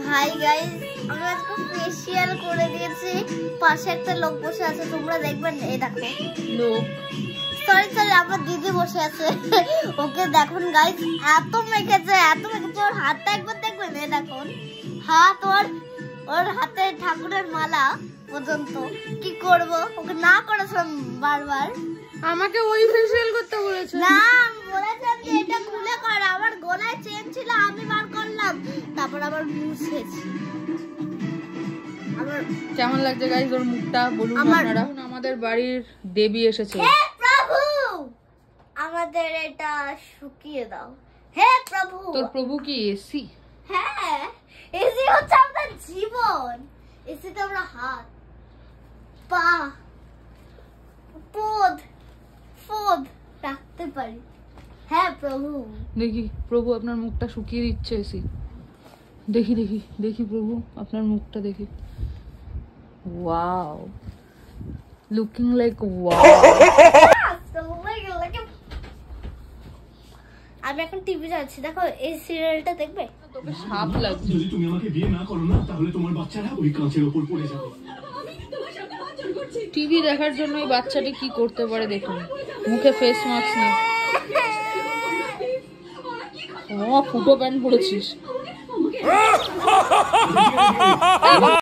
Hi guys, আমি আজকে facial করে দিয়েছি। পাশে একটা লোক বসে আছে, তোমরা দেখবেন। এই দেখো লোক, সরি আমার দিদি বসে আছে। ওকে দেখুন গাইস, এত মেখেছে ওর হাতটা একবার দেখবেন। এই দেখুন হাত, ওর হাতে ঠাকুরের মালা পর্যন্ত। কি করব, ওকে না করেছিলাম বারবার। আমাকে ওই ফেশিয়াল করতে বলেছে। না, আমি বলেছিলাম যে এটা খুলে কর। আমার গলায় চেন ছিল, আমি বার করলাম, তারপর আবার মুছেছি। কেমন লাগছে গাইস ওর মুখটা বলুন আপনারা। আমাদের বাড়ির দেবী এসেছে। হে প্রভু, আমাদের এটা শুকিয়ে দাও। হে প্রভু। তোর প্রভু কি এসি? হ্যাঁ, এসি হচ্ছে আমাদের জীবন। এসিতে আমরা হাত, পা, পদ রাখতে পারি। হ্যাঁ প্রভু। দেখি প্রভু আপনার মুখটা শুকিয়ে দিচ্ছে এসি। দেখি দেখি দেখি প্রভু আপনার মুখটা দেখি। Wow, looking like wow. আমি এখন টিভি চাচ্ছি, দেখো এই সিরিয়ালটা দেখবে। তোকে সাপ লাগছে। যদি তুমি আমাকে বিয়ে না করো না, তাহলে তোমার বাচ্চারা ওই কাঁচের উপর পড়ে যাবে। টিভি দেখার জন্য এই বাচ্চাটি কি করতে পারে দেখুন। মুখে ফেস মাস্ক নেই। ও ফুটো প্যান্ট পরেছিস।